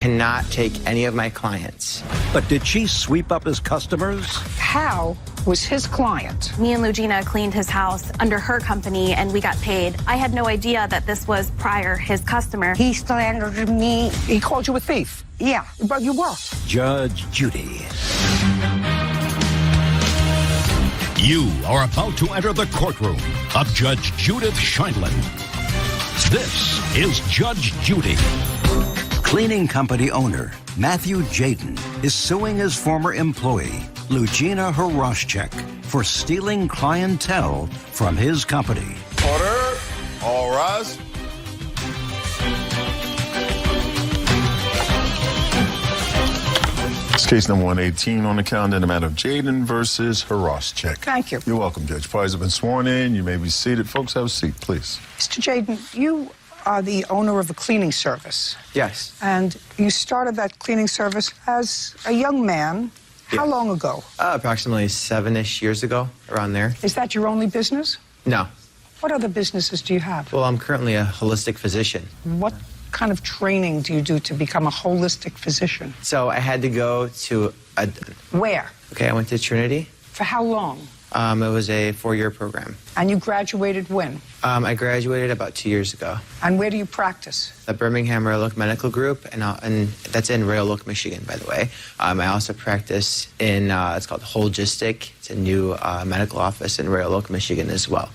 cannot take any of my clients. But did she sweep up his customers? Hal was his client. Me and Lugina cleaned his house under her company, and we got paid. I had no idea that this was prior his customer. He slandered me. He called you a thief. Yeah. But you were. Judge Judy. You are about to enter the courtroom of Judge Judith Scheindlin. This is Judge Judy. Cleaning company owner Matthew Jaden is suing his former employee, Lugina Horoschek, for stealing clientele from his company. Order. All rise. It's case number 118 on the calendar, the matter of Jaden versus Horoschek. Thank you. You're welcome, Judge. Parties have been sworn in. You may be seated. Folks, have a seat, please. Mr. Jaden, you are the owner of a cleaning service. Yes. And you started that cleaning service as a young man. How long ago? Approximately 7-ish years ago, around there. Is that your only business? No. What other businesses do you have? Well, I'm currently a holistic physician. What kind of training do you do to become a holistic physician? So I had to go to Where? Okay, I went to Trinity. For how long? It was a 4-year program. And you graduated when? I graduated about 2 years ago. And where do you practice? The Birmingham Royal Oak Medical Group, and that's in Royal Oak, Michigan, by the way. I also practice in, it's called Holistic. It's a new medical office in Royal Oak, Michigan as well.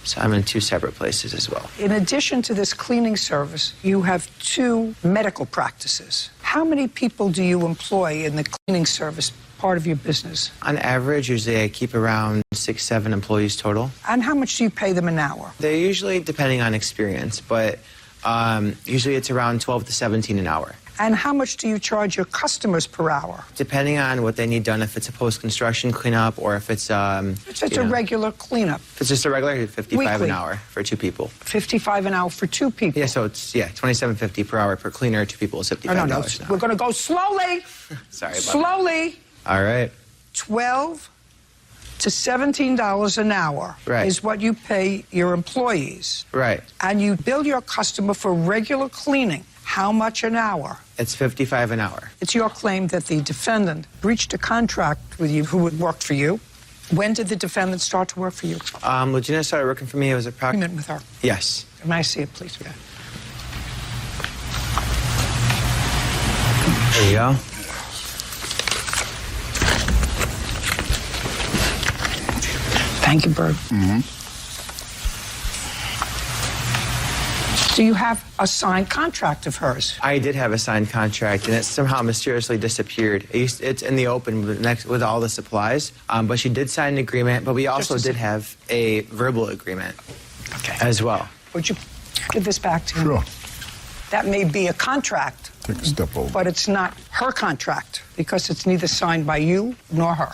So I'm in 2 separate places as well. In addition to this cleaning service, you have 2 medical practices. How many people do you employ in the cleaning service part of your business? On average, usually I keep around 6-7 employees total. And how much do you pay them an hour? They're usually depending on experience, but usually it's around 12 to 17 an hour. And how much do you charge your customers per hour? Depending on what they need done, if it's a post-construction cleanup or if it's It's a regular cleanup. if it's just a regular, 55 Weekly. an hour for 2 people. 55 an hour for 2 people. Yeah, so it's $27.50 per hour per cleaner. 2 people is $55 No, an hour. we're going to go slowly. Sorry about Slowly. that. All right. $12 to $17 an hour Right. is what you pay your employees. Right. And you bill your customer for regular cleaning. How much an hour? It's $55 an hour. It's your claim that the defendant breached a contract with you who had worked for you. When did the defendant start to work for you? Lugina started working for me. It was Agreement with her. Yes. May I see it, please? There you go. Thank you, Bird. Do you have a signed contract of hers? I did have a signed contract, and it somehow mysteriously disappeared. It's in the open with all the supplies, but she did sign an agreement, but we also did have a verbal agreement as well. Would you give this back to him? Sure. That may be a contract, Take a step over. but it's not her contract because it's neither signed by you nor her.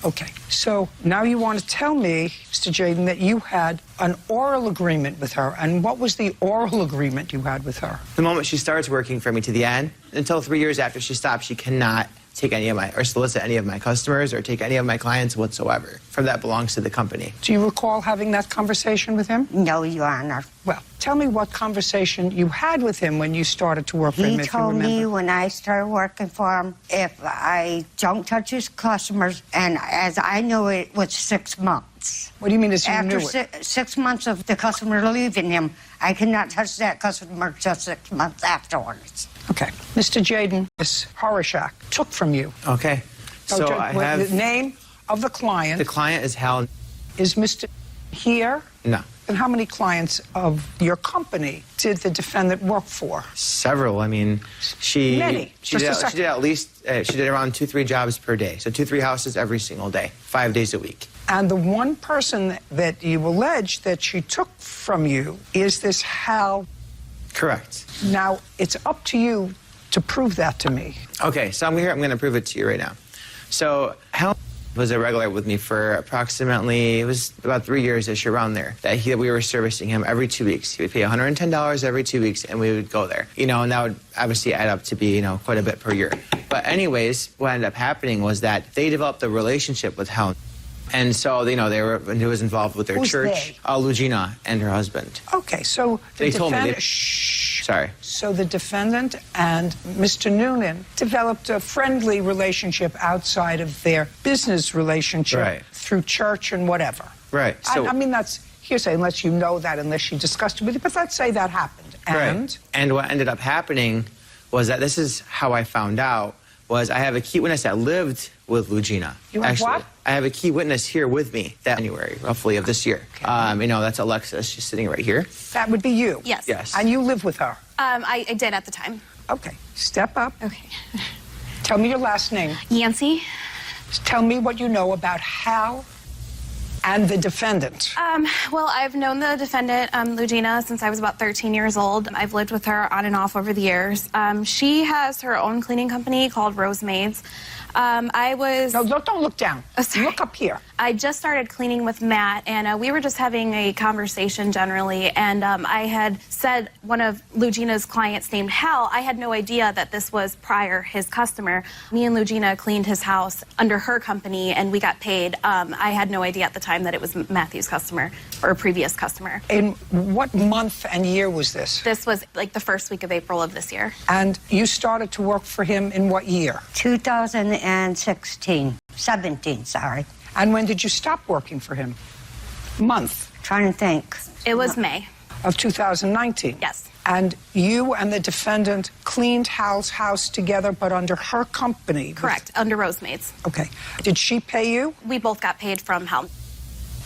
Okay, so now you want to tell me, Mr. Jaden, that you had an oral agreement with her. And what was the oral agreement you had with her? The moment she starts working for me to the end, until 3 years after she stops, she cannot take any of my, or solicit any of my customers or take any of my clients whatsoever. For that belongs to the company. Do you recall having that conversation with him? No, Your Honor. Well, tell me what conversation you had with him when you started to work for him, He if you told me remember. when I started working for him, if I don't touch his customers, and as I knew it was 6 months. What do you mean as you After knew it? 6 months of the customer leaving him, I could not touch that customer just 6 months afterwards. Okay. Mr. Jaden, Miss Horoschek took from you. Okay. So I have... The name of the client The client is Hal. is Mr. here. No. And how many clients of your company did the defendant work for? Several. I mean, she... Many. She did at least... she did around 2-3 jobs per day. So 2-3 houses every single day, 5 days a week. And the one person that you allege that she took from you is this Hal. Correct. Now, it's up to you to prove that to me. Okay, so I'm going to prove it to you right now. So Hal was a regular with me for approximately, it was about 3 years-ish, around there, that we were servicing him every 2 weeks. He would pay $110 every 2 weeks, and we would go there. You know, and that would obviously add up to be, you know, quite a bit per year. But anyways, what ended up happening was that they developed a relationship with Hal. And so, you know, he was involved with their Who's church. they? Lugina and her husband. Okay, so They told me. Shh. Sorry. So the defendant and Mr. Noonan developed a friendly relationship outside of their business relationship Right. through church and whatever. Right. So, I mean, that's hearsay unless you know that, unless she discussed it with you. But let's say that happened. And right. And what ended up happening was that this is how I found out, was I have a key witness that lived with Lugina. You have Actually, what? I have a key witness here with me that January, roughly, of this year. You know, that's Alexis. She's sitting right here. that would be you. Yes. Yes. And you live with her. I did at the time. Okay. Step up. Okay. Tell me your last name. Yancy. Tell me what you know about Hal and the defendant. Well, I've known the defendant, Lugina, since I was about 13 years old. I've lived with her on and off over the years. She has her own cleaning company called Rosemaids. No, don't look down. Oh, sorry. Look up here. I just started cleaning with Matt, and we were just having a conversation generally, and I had said one of Lugina's clients named Hal. I had no idea that this was prior his customer. Me and Lugina cleaned his house under her company, and we got paid. I had no idea at the time that it was Matthew's customer or a previous customer. In what month and year was this? This was like the first week of April of this year. And you started to work for him in what year? 17, sorry. And when did you stop working for him? Month Trying to think. It was May. of 2019? Yes. And you and the defendant cleaned Hal's house together, but under her company? Correct, under Rosemaids. Okay. Did she pay you? We both got paid from Hal.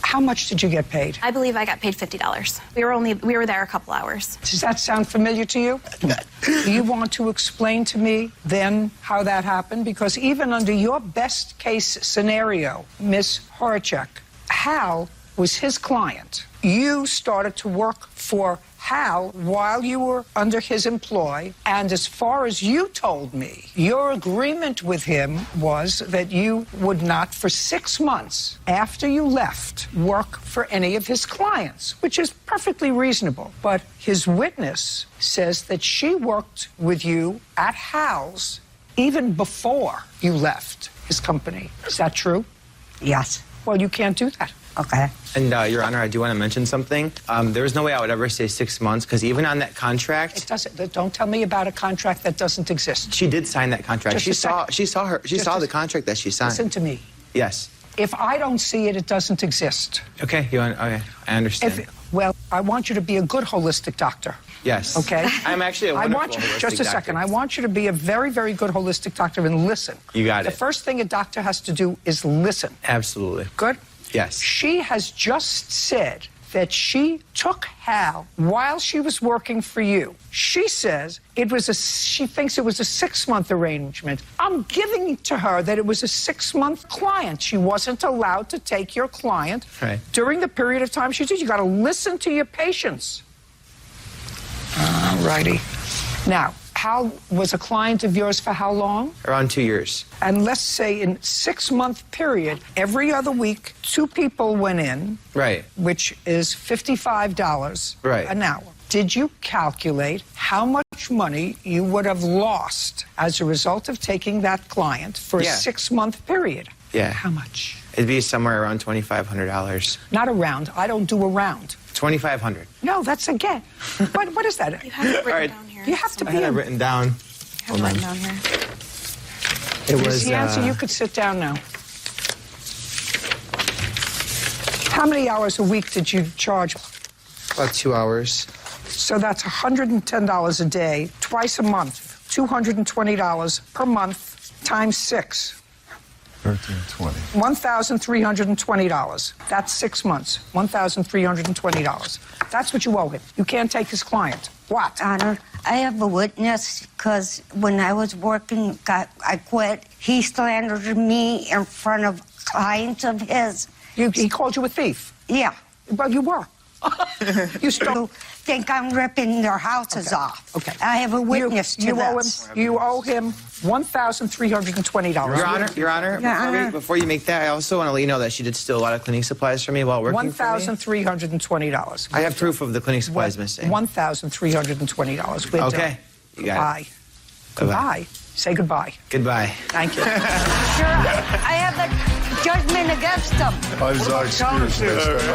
How much did you get paid? I believe I got paid $50. We were there a couple hours. Does that sound familiar to you? Do you want to explain to me then how that happened? Because even under your best case scenario, Miss Horacek, Hal was his client. You started to work for Hal while you were under his employ, and as far as you told me, your agreement with him was that you would not, for 6 months after you left, work for any of his clients, which is perfectly reasonable. But his witness says that she worked with you at Hal's even before you left his company. Is that true? Yes. Well, you can't do that. Okay. And, Your Honor, I do want to mention something. There was no way I would ever say 6 months, because even on that contract... It doesn't. Don't tell me about a contract that doesn't exist. She did sign that contract. Just a second. She saw the contract that she signed. Listen to me. Yes. If I don't see it, it doesn't exist. Okay, okay, I understand. Well, I want you to be a good holistic doctor. Yes. Okay? I'm actually a wonderful holistic just a second. doctor. I want you to be a very, very good holistic doctor and listen. You got it. The first thing a doctor has to do is listen. Absolutely. Good? Yes. She has just said that she took Hal while she was working for you. She says she thinks it was a 6-month arrangement. I'm giving to her that it was a 6-month client. She wasn't allowed to take your client during the period of time she did. You got to listen to your patients. All righty. Now, Hal was a client of yours for how long? Around 2 years. And let's say in 6-month period, every other week, 2 people went in. Right. Which is $55 an hour. Did you calculate how much money you would have lost as a result of taking that client for a 6-month period? Yeah. How much? It'd be somewhere around $2,500. Not a round. I don't do a round. $2,500. No, that's a get. What is that? You have it written down here. You have to I be had it written down. I have it written down here. It was. Miss Yancey, you could sit down now. How many hours a week did you charge? About 2 hours. So that's $110 a day, twice a month, $220 per month, times 6. 1320. $1,320. That's 6 months. $1,320. That's what you owe him. You can't take his client. What? Honor, I have a witness because when I was working, I quit. He slandered me in front of clients of his. He called you a thief? Yeah. Well, you were. You stole. Think I'm ripping their houses off. Okay. I have a witness to this. You owe him $1,320. Your Honor, before you make that, I also want to let you know that she did steal a lot of cleaning supplies from me while working for me. $1,320. I have proof of the cleaning supplies missing. $1,320. We're Okay. done. You got it. Goodbye. Say goodbye. Goodbye. Thank you. Sure, I have the judgment against them. What is our excuse, Miss?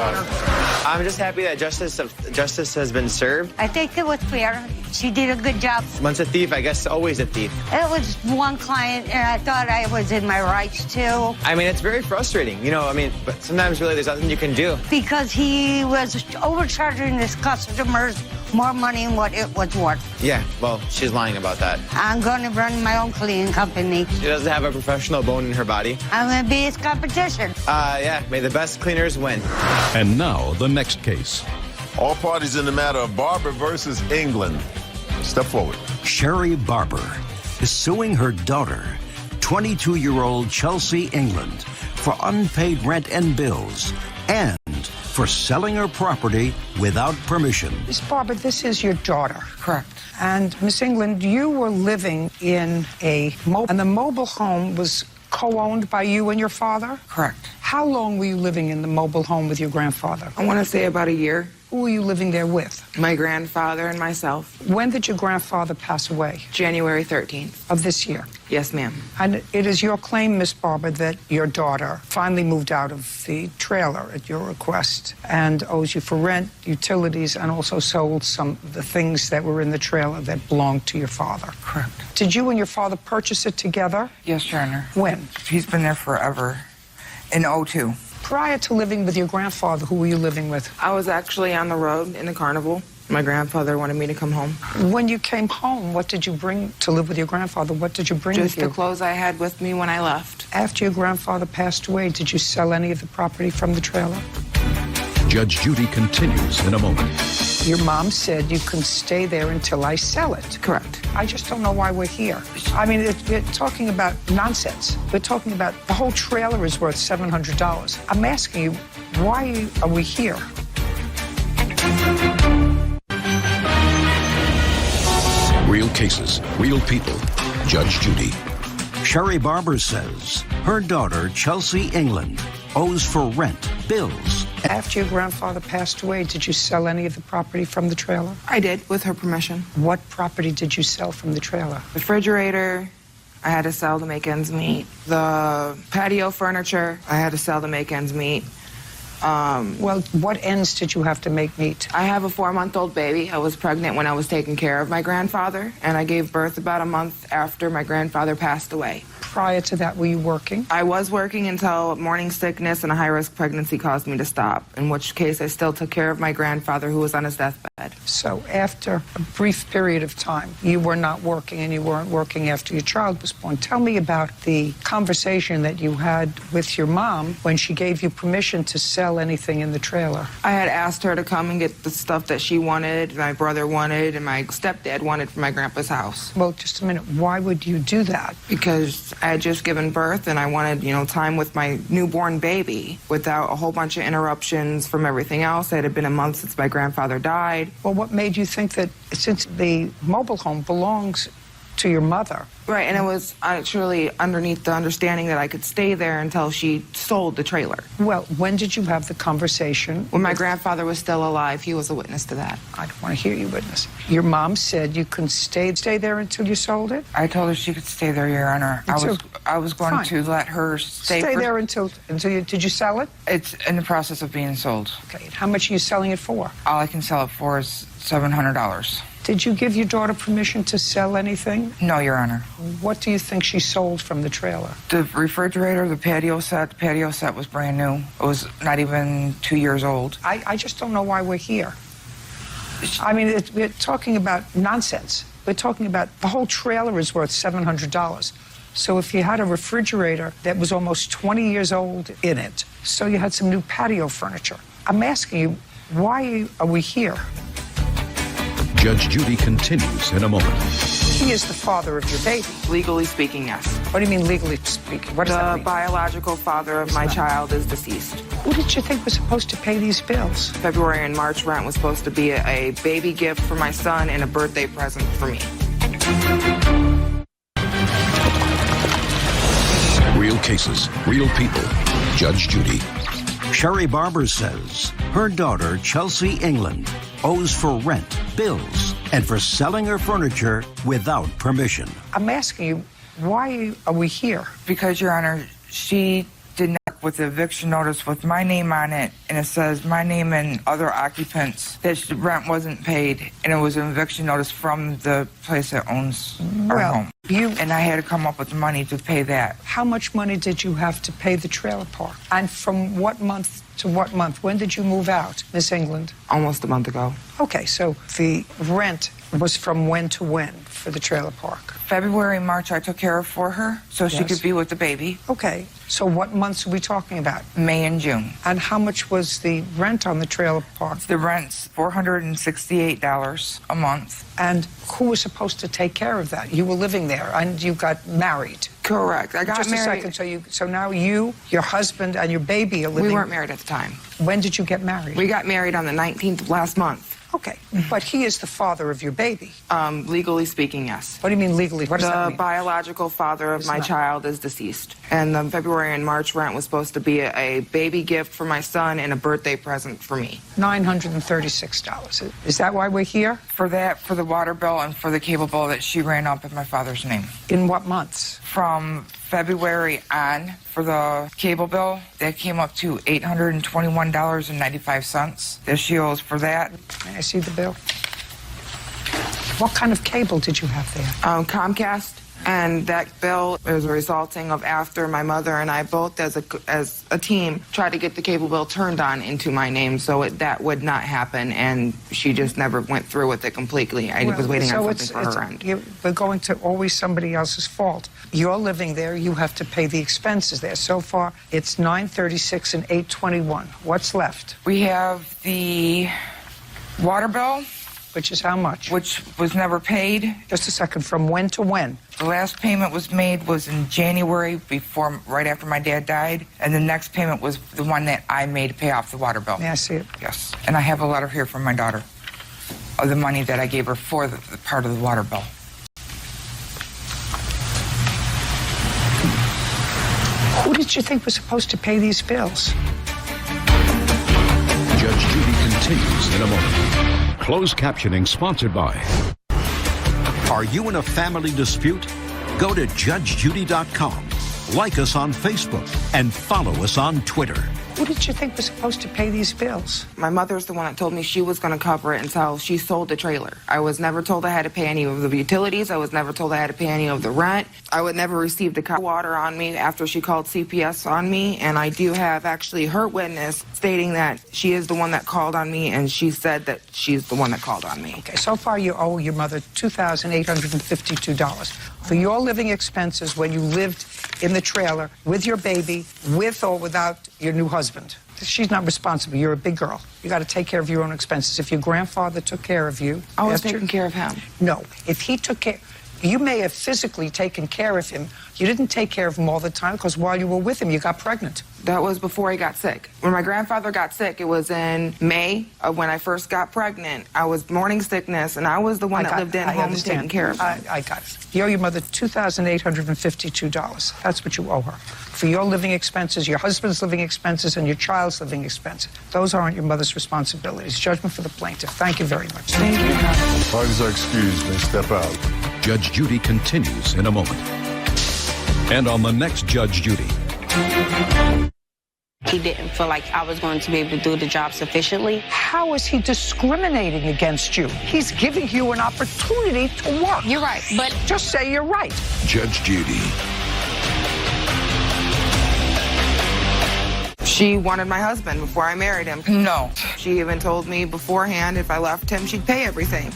I'm just happy that justice has been served. I think it was fair. She did a good job. Once a thief, I guess always a thief. It was one client, and I thought I was in my rights, too. I mean, it's very frustrating, you know, I mean, but sometimes really there's nothing you can do. Because he was overcharging his customers more money than what it was worth. Yeah, well, she's lying about that. I'm going to run my own cleaning company. She doesn't have a professional bone in her body. I'm going to be his competition. Yeah, may the best cleaners win. And now, the next case. All parties in the matter of Barber versus England. Step forward. Sherry Barber is suing her daughter, 22-year-old Chelsea England, for unpaid rent and bills and for selling her property without permission. Miss Barber, this is your daughter. Correct. And Miss England, you were living in and the mobile home was co-owned by you and your father? Correct. How long were you living in the mobile home with your grandfather? I want to say about a year. Who were you living there with? My grandfather and myself. When did your grandfather pass away? January 13th. Of this year? Yes, ma'am. And it is your claim, Miss Barber, that your daughter finally moved out of the trailer at your request and owes you for rent, utilities, and also sold some of the things that were in the trailer that belonged to your father. Correct. Did you and your father purchase it together? Yes, Your Honor. When? He's been there forever. In 02. Prior to living with your grandfather, who were you living with? I was actually on the road in the Carnival. My grandfather wanted me to come home. When you came home, what did you bring to live with your grandfather? What did you bring Just with you? the clothes I had with me when I left. After your grandfather passed away, did you sell any of the property from the trailer? Judge Judy continues in a moment. Your mom said you can stay there until I sell it. Correct. I just don't know why we're here. I mean, we're talking about nonsense. We're talking about the whole trailer is worth $700. I'm asking you, why are we here? Real cases, real people. Judge Judy. Sherry Barber says her daughter, Chelsea England, owes for rent, bills. After your grandfather passed away, did you sell any of the property from the trailer? I did, with her permission. What property did you sell from the trailer? Refrigerator, I had to sell to make ends meet. The patio furniture, I had to sell to make ends meet. Well, what ends did you have to make meet? I have a 4-month-old baby. I was pregnant when I was taking care of my grandfather, and I gave birth about a month after my grandfather passed away. Prior to that, were you working? I was working until morning sickness and a high-risk pregnancy caused me to stop, in which case I still took care of my grandfather who was on his deathbed. So after a brief period of time, you were not working and you weren't working after your child was born. Tell me about the conversation that you had with your mom when she gave you permission to sell anything in the trailer. I had asked her to come and get the stuff that she wanted, my brother wanted, and my stepdad wanted from my grandpa's house. Well, just a minute. Why would you do that? Because I had just given birth and I wanted, time with my newborn baby without a whole bunch of interruptions from everything else. It had been a month since my grandfather died. Well, what made you think that since the mobile home belongs to your mother? Right, and it was actually underneath the understanding that I could stay there until she sold the trailer. Well, when did you have the conversation? When my grandfather was still alive, he was a witness to that. I don't want to hear you witness. Your mom said you can stay there until you sold it? I told her she could stay there, Your Honor. I was going Fine. to let her stay there until you, did you sell it? It's in the process of being sold. Okay, and how much are you selling it for? All I can sell it for is $700. Did you give your daughter permission to sell anything? No, Your Honor. What do you think she sold from the trailer? The refrigerator, the patio set was brand new. It was not even 2 years old. I just don't know why we're here. I mean, we're talking about nonsense. We're talking about the whole trailer is worth $700. So if you had a refrigerator that was almost 20 years old in it, so you had some new patio furniture, I'm asking you, why are we here? Judge Judy continues in a moment. He is the father of your baby. Legally speaking, yes. What do you mean legally speaking? What does that The mean? biological father of my child is deceased. Who did you think was supposed to pay these bills? February and March rent was supposed to be a baby gift for my son and a birthday present for me. Real cases, real people. Judge Judy. Sherry Barber says her daughter, Chelsea England, owes for rent, bills, and for selling her furniture without permission. I'm asking you, why are we here? Because, Your Honor, she did not paperwork with the eviction notice with my name on it, and it says my name and other occupants that the rent wasn't paid, and it was an eviction notice from the place that owns our home. And I had to come up with the money to pay that. How much money did you have to pay the trailer park? And from what month to what month? When did you move out, Miss England? Almost a month ago. Okay, so the rent was from when to when for the trailer park? February, March, I took care of for her so she could be with the baby. Okay, so what months are we talking about? May and June. And how much was the rent on the trailer park? The rent's $468 a month. And who was supposed to take care of that? You were living there and you got married. Correct. I got married. Just a second. So now you, your husband, and your baby are living... We weren't married at the time. When did you get married? We got married on the 19th of last month. Okay, but he is the father of your baby. Legally speaking, yes. What do you mean legally? What does that mean? The biological father of my child is deceased. And the February and March rent was supposed to be a baby gift for my son and a birthday present for me. $936. Is that why we're here? For that, for the water bill and for the cable bill that she ran up in my father's name. In what months? From February on, for the cable bill, that came up to $821.95 that she owes for that. May I see the bill? What kind of cable did you have there? Comcast. And that bill is resulting of after my mother and I both as a team tried to get the cable bill turned on into my name, so that would not happen, and she just never went through with it completely. I was waiting on something for her end. We're going to always somebody else's fault. You're living there, you have to pay the expenses there. So far, it's $936 and $821. What's left? We have the water bill. Which is how much? Which was never paid. Just a second, from when to when? The last payment was made was in January, right after my dad died, and the next payment was the one that I made to pay off the water bill. May I see it? Yes. And I have a letter here from my daughter of the money that I gave her for the part of the water bill. Who did you think was supposed to pay these bills? Judge Judy continues in a moment. Closed captioning sponsored by... Are you in a family dispute? Go to judgejudy.com, like us on Facebook, and follow us on Twitter. Who did you think was supposed to pay these bills? My mother's the one that told me she was going to cover it until she sold the trailer. I was never told I had to pay any of the utilities. I was never told I had to pay any of the rent. I would never receive the water on me after she called CPS on me, and I do have actually her witness stating that she is the one that called on me, and she said that she's the one that called on me. Okay, so far you owe your mother $2,852 for your living expenses when you lived in the trailer with your baby, with or without your new husband. She's not responsible. You're a big girl. You got to take care of your own expenses. If your grandfather took care of you... I was taking care of him. No. If he took care... You may have physically taken care of him. You didn't take care of him all the time because while you were with him, you got pregnant. That was before he got sick. When my grandfather got sick, it was in May of when I first got pregnant. I was morning sickness, and I was the one that lived in home taking care of him. I got it. You owe your mother $2,852. That's what you owe her. For your living expenses, your husband's living expenses, and your child's living expenses. Those aren't your mother's responsibilities. Judgment for the plaintiff. Thank you very much. Thank you. Parties are excused. May step out. Judge Judy continues in a moment. And on the next Judge Judy. He didn't feel like I was going to be able to do the job sufficiently. How is he discriminating against you? He's giving you an opportunity to work. You're right, but... Just say you're right. Judge Judy. She wanted my husband before I married him. No. She even told me beforehand if I left him, she'd pay everything.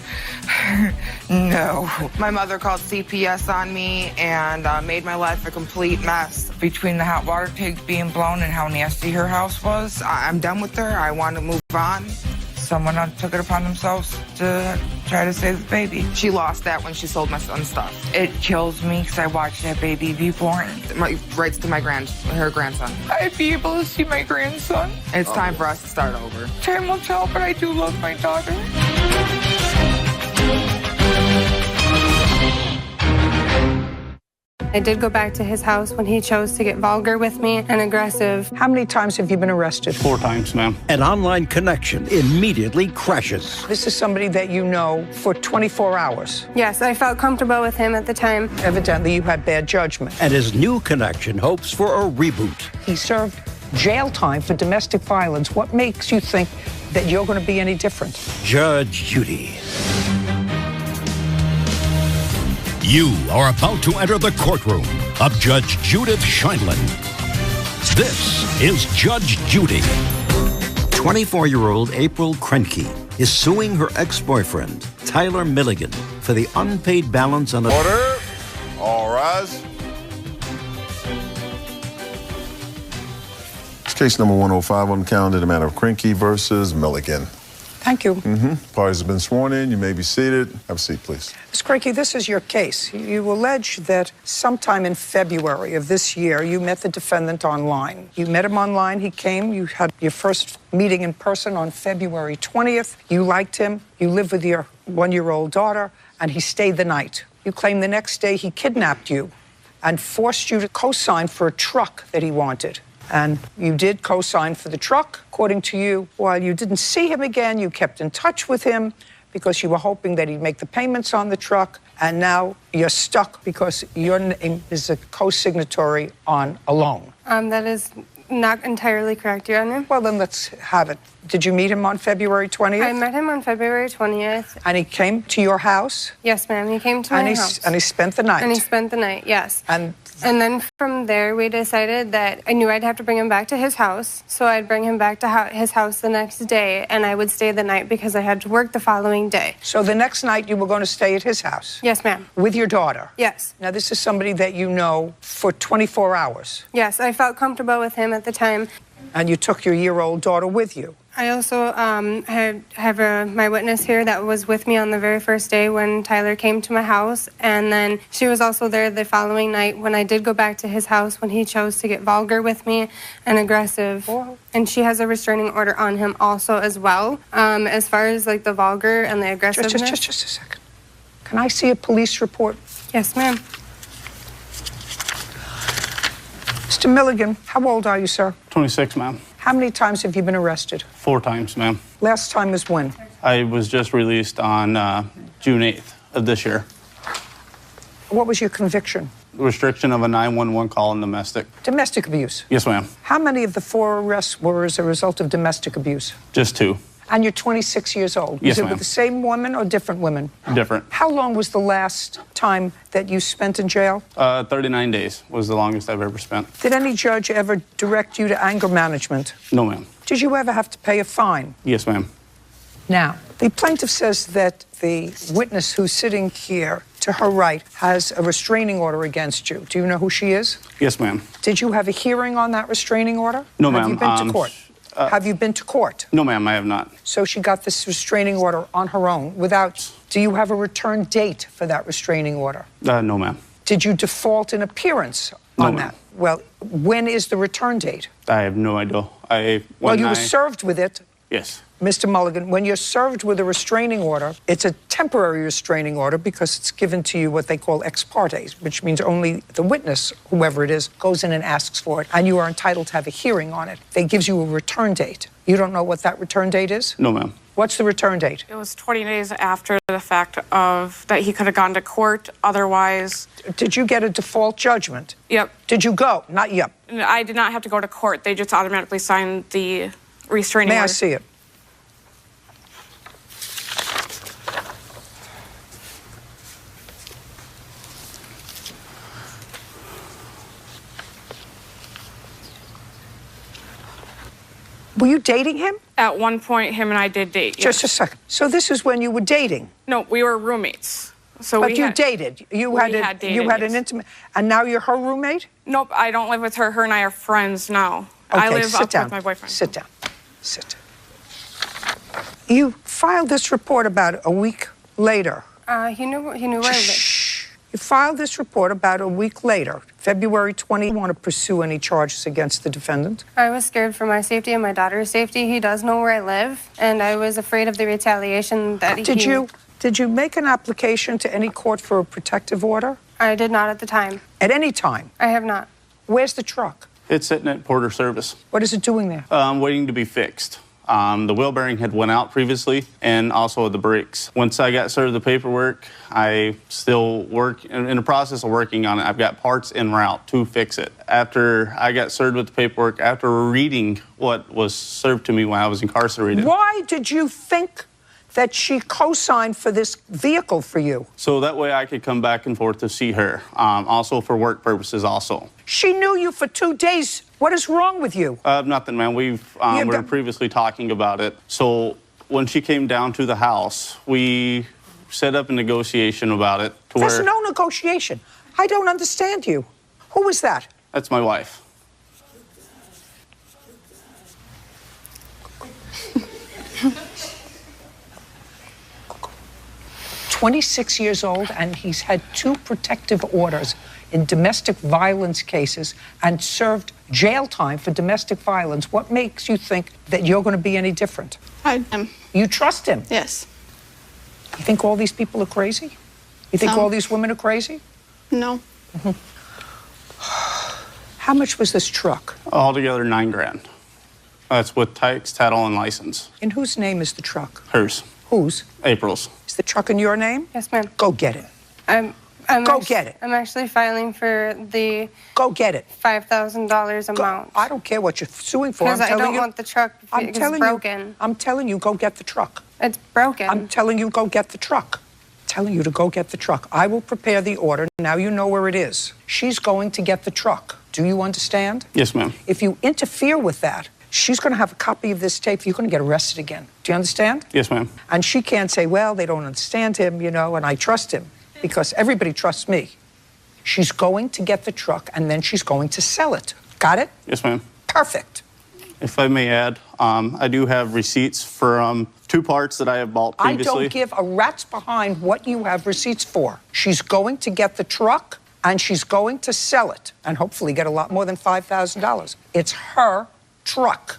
No. My mother called CPS on me and made my life a complete mess. Between the hot water tank being blown and how nasty her house was, I'm done with her. I want to move on. Someone took it upon themselves to try to save the baby. She lost that when she sold my son's stuff. It kills me because I watched that baby be born. Rights to her grandson. I'd be able to see my grandson. It's time for us to start over. Time will tell, but I do love my daughter. I did go back to his house when he chose to get vulgar with me and aggressive. How many times have you been arrested? 4 times, ma'am. An online connection immediately crashes. This is somebody that you know for 24 hours. Yes, I felt comfortable with him at the time. Evidently, you had bad judgment. And his new connection hopes for a reboot. He served jail time for domestic violence. What makes you think that you're going to be any different? Judge Judy. You are about to enter the courtroom of Judge Judith Scheindlin. This is Judge Judy. 24-year-old April Krenke is suing her ex-boyfriend, Tyler Milligan, for the unpaid balance on a... Order. All rise. It's case number 105 on the calendar, the matter of Krenke versus Milligan. Thank you. Parties have been sworn in. You may be seated. Have a seat, please. Ms. Krenke, this is your case. You allege that sometime in February of this year, you met the defendant online. You met him online. He came. You had your first meeting in person on February 20th. You liked him. You lived with your 1-year-old daughter, and he stayed the night. You claim the next day he kidnapped you and forced you to co-sign for a truck that he wanted. And you did co-sign for the truck. According to you, while you didn't see him again, you kept in touch with him because you were hoping that he'd make the payments on the truck. And now you're stuck because your name is a co-signatory on a loan. That is not entirely correct, Your Honor. Well, then let's have it. Did you meet him on February 20th? I met him on February 20th. And he came to your house? Yes, ma'am. He came to my house. And he spent the night? And he spent the night, yes. And then from there, we decided that I knew I'd have to bring him back to his house, so I'd bring him back to his house the next day, and I would stay the night because I had to work the following day. So the next night, you were going to stay at his house? Yes, ma'am. With your daughter? Yes. Now, this is somebody that you know for 24 hours? Yes, I felt comfortable with him at the time. And you took your year-old daughter with you? I also have my witness here that was with me on the very first day when Tyler came to my house, and then she was also there the following night when I did go back to his house when he chose to get vulgar with me and aggressive. Oh. And she has a restraining order on him also as well. As far as like the vulgar and the aggressiveness. Just a second. Can I see a police report? Yes, ma'am. Mr. Milligan, how old are you, sir? 26, ma'am. How many times have you been arrested? 4 times, ma'am. Last time is when? I was just released on June 8th of this year. What was your conviction? Restriction of a 911 call in domestic. Domestic abuse? Yes, ma'am. How many of the 4 arrests were as a result of domestic abuse? Just 2. And you're 26 years old. Yes, was it ma'am. with the same woman or different women? Different. How long was the last time that you spent in jail? 39 days was the longest I've ever spent. Did any judge ever direct you to anger management? No, ma'am. Did you ever have to pay a fine? Yes, ma'am. Now, the plaintiff says that the witness who's sitting here to her right has a restraining order against you. Do you know who she is? Yes, ma'am. Did you have a hearing on that restraining order? No, Have ma'am. you been to court? Have you been to court? No, ma'am, I have not. So she got this restraining order on her own without... Do you have a return date for that restraining order? No, ma'am. Did you default an appearance on that? Well, when is the return date? I have no idea. Well, you were served with it. Yes. Mr. Mulligan, when you're served with a restraining order, it's a temporary restraining order because it's given to you what they call ex parte, which means only the witness, whoever it is, goes in and asks for it, and you are entitled to have a hearing on it. They gives you a return date. You don't know what that return date is? No, ma'am. What's the return date? It was 20 days after the fact of that he could have gone to court otherwise. Did you get a default judgment? Yep. Did you go? Not yep. I did not have to go to court. They just automatically signed the restraining order. May I see it? Were you dating him? At one point, him and I did date, yes. Just a second. So this is when you were dating? No, we were roommates. So but you dated. You had an intimate... And now you're her roommate? Nope, I don't live with her. Her and I are friends now. Okay, I live sit up down. with my boyfriend. Sit down. Sit. You filed this report about a week later. He knew where I lived. You filed this report about a week later, February 20. You want to pursue any charges against the defendant? I was scared for my safety and my daughter's safety. He does know where I live, and I was afraid of the retaliation that Did you make an application to any court for a protective order? I did not at the time. At any time? I have not. Where's the truck? It's sitting at Porter Service. What is it doing there? Waiting to be fixed. The wheel bearing had went out previously, and also the brakes. Once I got served the paperwork, I still work in the process of working on it. I've got parts en route to fix it. After I got served with the paperwork, after reading what was served to me when I was incarcerated. Why did you think that she co-signed for this vehicle for you? So that way I could come back and forth to see her, also for work purposes also. She knew you for 2 days. What is wrong with you? Nothing, man. We were previously talking about it. So when she came down to the house, we set up a negotiation about it. There's no negotiation. I don't understand you. Who is that? That's my wife. 26 years old, and he's had 2 protective orders in domestic violence cases and served jail time for domestic violence. What makes you think that you're going to be any different? I am. You trust him? Yes. You think all these people are crazy? You think all these women are crazy? No. How much was this truck? Altogether, $9 grand. That's with tax, title, and license. In whose name is the truck? Hers. Whose? April's. Is the truck in your name? Yes, ma'am. Go get it. Get it. I'm actually filing for the... Go get it. $5,000 amount. I don't care what you're suing for. Because I don't want the truck because it's broken. I'm telling you, go get the truck. It's broken. I'm telling you, go get the truck. I'm telling you to go get the truck. I will prepare the order. Now you know where it is. She's going to get the truck. Do you understand? Yes, ma'am. If you interfere with that, she's going to have a copy of this tape. You're going to get arrested again. Do you understand? Yes, ma'am. And she can't say, well, they don't understand him, you know, and I trust him, because everybody trusts me. She's going to get the truck, and then she's going to sell it. Got it? Yes, ma'am. Perfect. If I may add, I do have receipts for 2 parts that I have bought previously. I don't give a rat's behind what you have receipts for. She's going to get the truck, and she's going to sell it, and hopefully get a lot more than $5,000. It's her truck,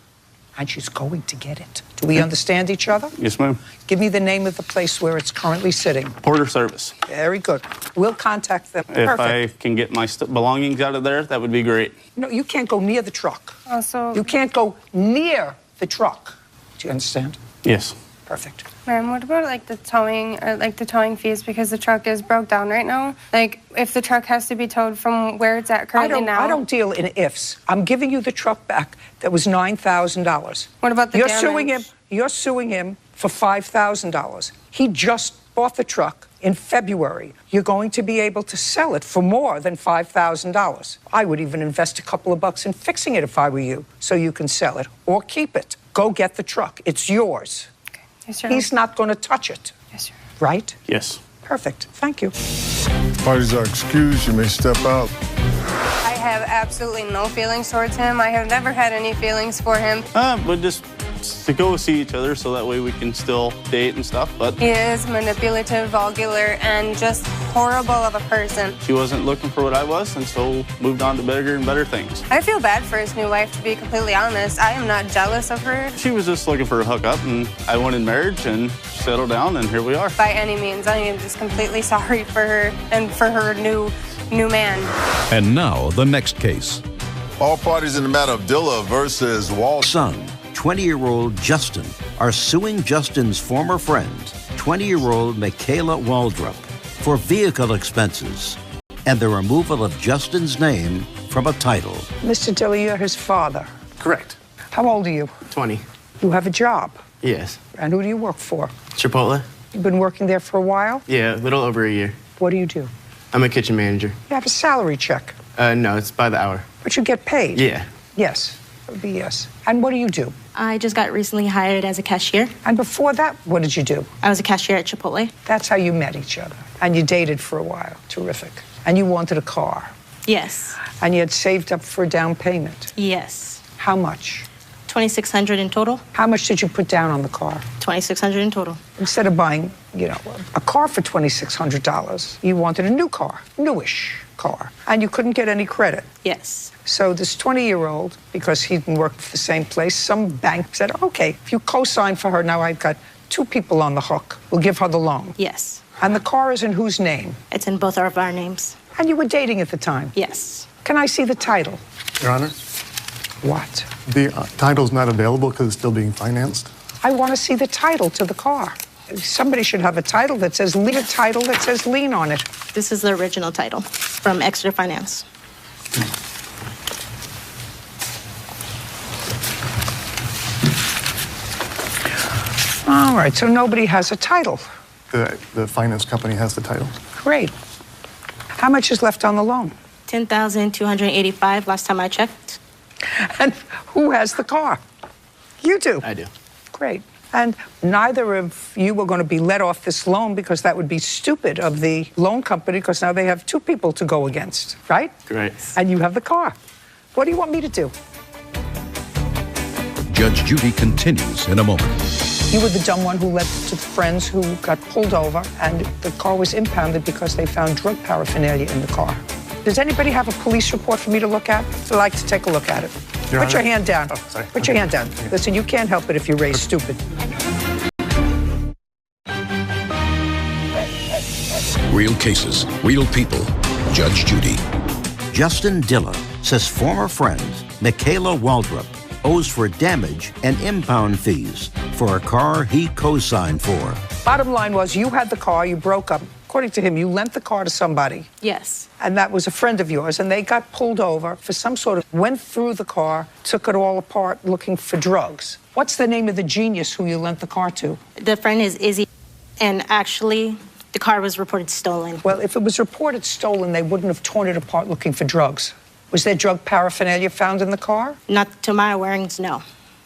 and she's going to get it. Do we understand each other? Yes, ma'am. Give me the name of the place where it's currently sitting. Porter Service. Very good. We'll contact them. If Perfect. I can get my belongings out of there, that would be great. No, you can't go near the truck. Also... You can't go near the truck. Do you understand? Yes. Perfect. Ma'am, what about like the towing fees, because the truck is broke down right now? Like, if the truck has to be towed from where it's at currently now? I don't deal in ifs. I'm giving you the truck back that was $9,000. What about the damage? You're suing him for $5,000. He just bought the truck in February. You're going to be able to sell it for more than $5,000. I would even invest a couple of bucks in fixing it if I were you, so you can sell it or keep it. Go get the truck. It's yours. Yes, sir. He's not going to touch it. Yes, sir. Right? Yes. Perfect. Thank you. Parties are excused. You may step out. I have absolutely no feelings towards him. I have never had any feelings for him. But just to go see each other so that way we can still date and stuff, but... He is manipulative, vulgar, and just horrible of a person. She wasn't looking for what I was, and so moved on to bigger and better things. I feel bad for his new wife, to be completely honest. I am not jealous of her. She was just looking for a hookup, and I wanted marriage and settled down, and here we are. By any means, I am just completely sorry for her and for her new man. And now, the next case. All parties in the matter of Dilla versus Walt. Son, 20-year-old Justin, are suing Justin's former friend, 20-year-old Michaela Waldrop, for vehicle expenses and the removal of Justin's name from a title. Mr. Dilley, you're his father. Correct. How old are you? 20. You have a job. Yes. And who do you work for? Chipotle? You've been working there for a while? Yeah, a little over a year. What do you do? I'm a kitchen manager. You have a salary check. No, it's by the hour. But you get paid? Yeah. Yes. That would be yes. And what do you do? I just got recently hired as a cashier. And before that, what did you do? I was a cashier at Chipotle. That's how you met each other. And you dated for a while. Terrific. And you wanted a car. Yes. And you had saved up for a down payment. Yes. How much? $2,600 in total. How much did you put down on the car? $2,600 in total. Instead of buying, a car for $2,600, you wanted a new car, newish car. And you couldn't get any credit. Yes. So this 20-year-old, because he didn't work for the same place, some bank said, okay, if you co-sign for her, now I've got 2 people on the hook. We'll give her the loan. Yes. And the car is in whose name? It's in both of our names. And you were dating at the time? Yes. Can I see the title? Your Honor, What? the title's not available because it's still being financed. I want to see the title to the car. Somebody should have a title that says lien on it. This is the original title from Exeter Finance. All right, so nobody has a title. The finance company has the title. Great. How much is left on the loan? $10,285 last time I checked. And who has the car? You do. I do. Great. And neither of you were going to be let off this loan because that would be stupid of the loan company because now they have two people to go against, right? Great. And you have the car. What do you want me to do? Judge Judy continues in a moment. You were the dumb one who led to friends who got pulled over and the car was impounded because they found drug paraphernalia in the car. Does anybody have a police report for me to look at? I'd like to take a look at it. Put your hand down. Oh, sorry. Put your hand down. Listen, you can't help it if you raise stupid. Real cases, real people. Judge Judy. Justin Dilla says former friend Michaela Waldrop owes for damage and impound fees for a car he co-signed for. Bottom line was you had the car, you broke up. According to him, you lent the car to somebody. Yes. And that was a friend of yours, and they got pulled over for some sort of, went through the car, took it all apart looking for drugs. What's the name of the genius who you lent the car to? The friend is Izzy, and actually, the car was reported stolen. Well, if it was reported stolen, they wouldn't have torn it apart looking for drugs. Was there drug paraphernalia found in the car? Not to my awareness, no.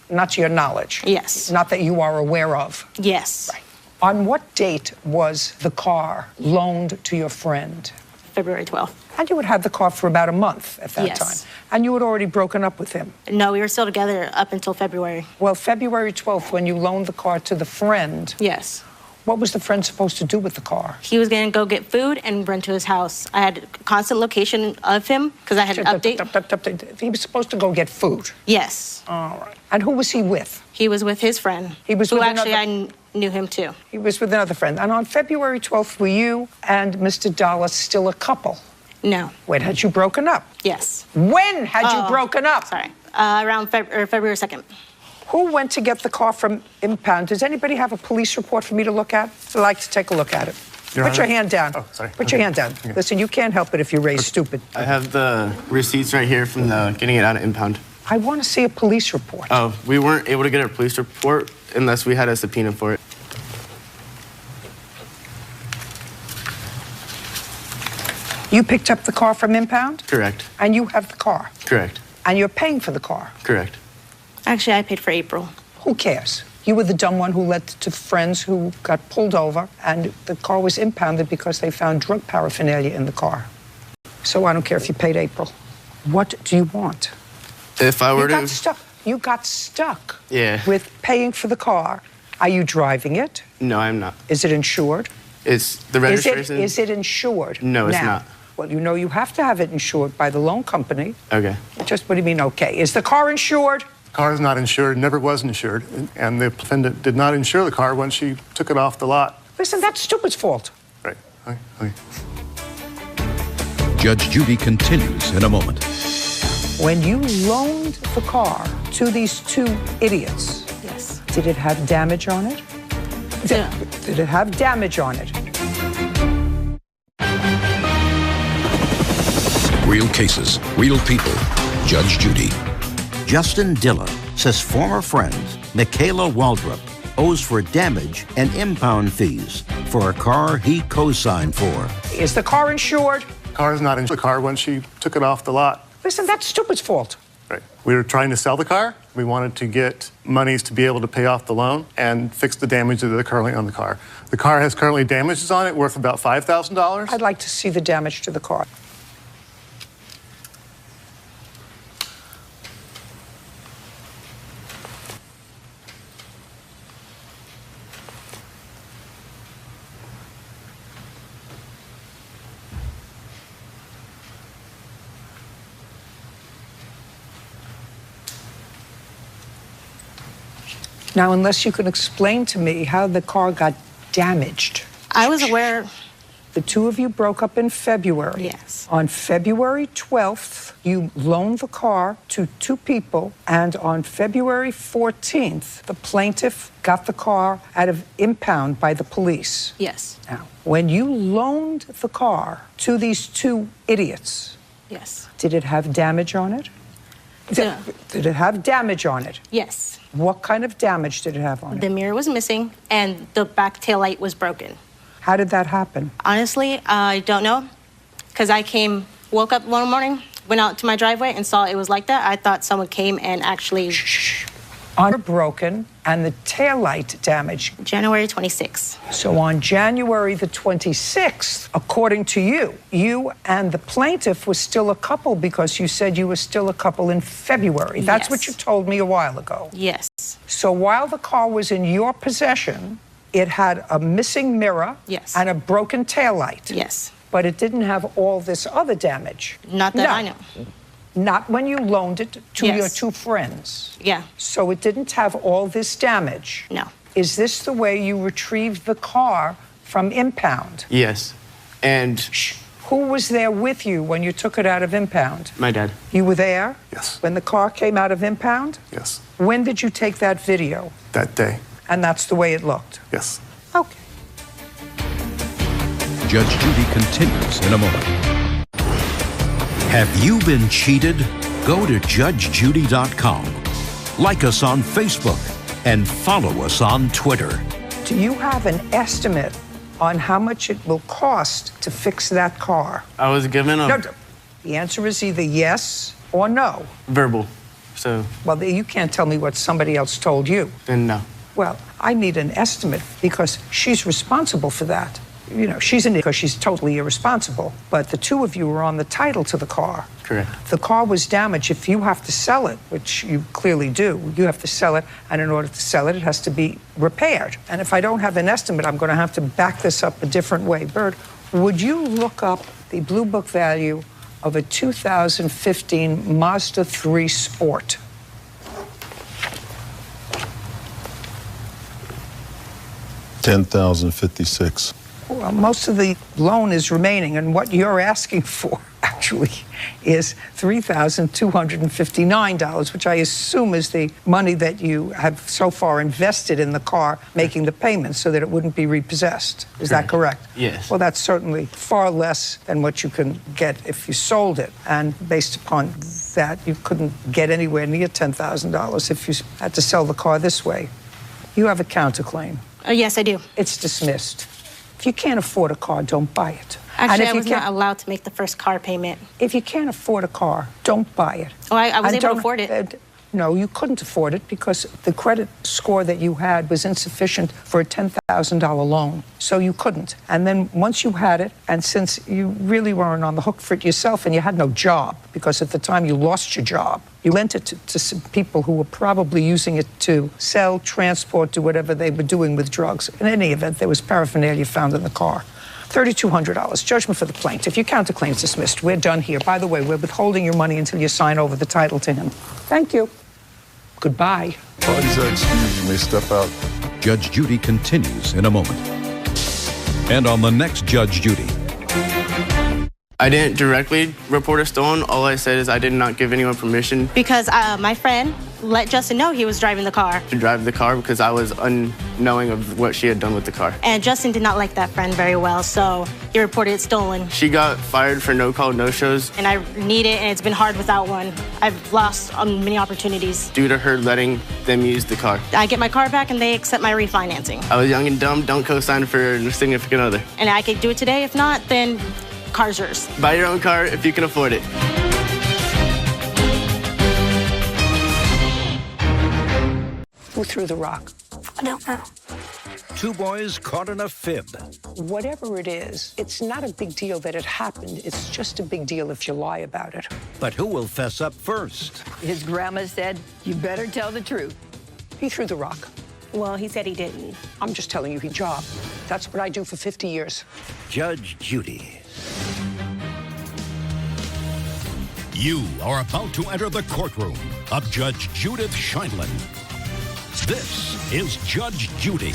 Not to your knowledge? Yes. Not that you are aware of? Yes. Right. On what date was the car loaned to your friend? February 12th. And you had had the car for about a month at that Yes. time. And you had already broken up with him. No, we were still together up until February. Well, February 12th, when you loaned the car to the friend, Yes. what was the friend supposed to do with the car? He was going to go get food and run to his house. I had constant location of him because I had an update. He was supposed to go get food. Yes. All right. And who was he with? He was with his friend. He was who with actually another... I knew him too. He was with another friend. And on February 12th, were you and Mr. Dallas still a couple? No. When had you broken up? Yes. When had you broken up? Sorry. Around February 2nd. Who went to get the car from impound? Does anybody have a police report for me to look at? I'd like to take a look at it. Put your hand down. Oh, sorry. Put your hand down. Okay. Listen, you can't help it if you raise stupid. I have the receipts right here from the getting it out of impound. I want to see a police report. Oh, we weren't able to get a police report unless we had a subpoena for it. You picked up the car from impound? Correct. And you have the car? Correct. And you're paying for the car? Correct. Actually, I paid for April. Who cares? You were the dumb one who led to friends who got pulled over, and the car was impounded because they found drug paraphernalia in the car. So I don't care if you paid April. What do you want? If I were You to... got stuck. You got stuck. Yeah. With paying for the car. Are you driving it? No, I'm not. Is it insured? It's the registration. Is it insured? No, it's now? not. Well, you know you have to have it insured by the loan company. Okay. Just what do you mean, okay? Is the car insured? The car is not insured, never was insured, and the defendant did not insure the car when she took it off the lot. Listen, that's stupid's fault. Right. Okay. Judge Judy continues in a moment. When you loaned the car to these two idiots, Yes. did it have damage on it? Yeah. Did it have damage on it? Real cases, real people. Judge Judy. Justin Dilla says former friend Michaela Waldrop owes for damage and impound fees for a car he co-signed for. Is the car insured? The car is not insured. The car when she took it off the lot. Listen, that's stupid's fault. Right. We were trying to sell the car. We wanted to get monies to be able to pay off the loan and fix the damage that are currently on the car. The car has currently damages on it worth about $5,000. I'd like to see the damage to the car. Now, unless you can explain to me how the car got damaged. I was aware The two of you broke up in February. Yes. On February 12th, you loaned the car to two people, and on February 14th, the plaintiff got the car out of impound by the police. Yes. Now, when you loaned the car to these two idiots, Yes. did it have damage on it? Yeah. Did it have damage on it? Yes. What kind of damage did it have on it? The mirror was missing and the back tail light was broken. How did that happen? Honestly, I don't know. Because woke up one morning, went out to my driveway and saw it was like that. I thought someone came and actually... Broken and the taillight damage. January 26th. So on January the 26th, according to you, you and the plaintiff was still a couple because you said you were still a couple in February. That's Yes. what you told me a while ago. Yes. So while the car was in your possession, it had a missing mirror Yes. and a broken taillight. Yes. But it didn't have all this other damage. Not that I know. Not when you loaned it to Yes. your two friends. Yeah. So it didn't have all this damage. No. Is this the way you retrieved the car from impound? Yes. And Who was there with you when you took it out of impound? my dad. You were there? Yes. When the car came out of impound? Yes. When did you take that video? That day. And that's the way it looked? Yes. Okay. Judge Judy continues in a moment. Have you been cheated? Go to judgejudy.com. Like us on Facebook and follow us on Twitter. Do you have an estimate on how much it will cost to fix that car? I was given a No, the answer is either yes or no. verbal. So Well, you can't tell me what somebody else told you. then no. Well, I need an estimate because she's responsible for that. You know, she's in it because she's totally irresponsible. But the two of you were on the title to the car. Correct. The car was damaged. If you have to sell it, which you clearly do, you have to sell it, and in order to sell it, it has to be repaired. And if I don't have an estimate, I'm going to have to back this up a different way. Bird, would you look up the Blue Book value of a 2015 Mazda 3 Sport? $10,056. Well, most of the loan is remaining, and what you're asking for, actually, is $3,259, which I assume is the money that you have so far invested in the car, making the payments so that it wouldn't be repossessed. Is that correct? Yes. Well, that's certainly far less than what you can get if you sold it. And based upon that, you couldn't get anywhere near $10,000 if you had to sell the car this way. You have a counterclaim. Yes, I do. It's dismissed. If you can't afford a car, don't buy it. Actually, I was not allowed to make the first car payment. If you can't afford a car, don't buy it. Oh, I was And able to don't- afford it. No, you couldn't afford it because the credit score that you had was insufficient for a $10,000 loan. So you couldn't. And then once you had it, and since you really weren't on the hook for it yourself and you had no job, because at the time you lost your job, you lent it to some people who were probably using it to sell, transport, do whatever they were doing with drugs. In any event, there was paraphernalia found in the car. $3,200. Judgment for the plaintiff. Your counterclaim's dismissed. We're done here. By the way, we're withholding your money until you sign over the title to him. Thank you. Goodbye. Parties are excused. You may step out. Judge Judy continues in a moment. And on the next Judge Judy. I didn't directly report it stolen. All I said is I did not give anyone permission Because my friend let Justin know he was driving the car. to drive the car because I was unknowing of what she had done with the car. And Justin did not like that friend very well, so he reported it stolen. She got fired for no call, no shows And I need it, and it's been hard without one. I've lost many opportunities. due to her letting them use the car. I get my car back, and they accept my refinancing. I was young and dumb. Don't co-sign for a significant other. And I could do it today. If not, then car's yours. Buy your own car if you can afford it. Who threw the rock? I don't know. Two boys caught in a fib. Whatever it is, it's not a big deal that it happened. It's just a big deal if you lie about it. But who will fess up first? His grandma said, you better tell the truth. He threw the rock. Well, he said he didn't. I'm just telling you, he jobbed. That's what I do for 50 years. Judge Judy. You are about to enter the courtroom of Judge Judith Scheindlin. This is Judge Judy.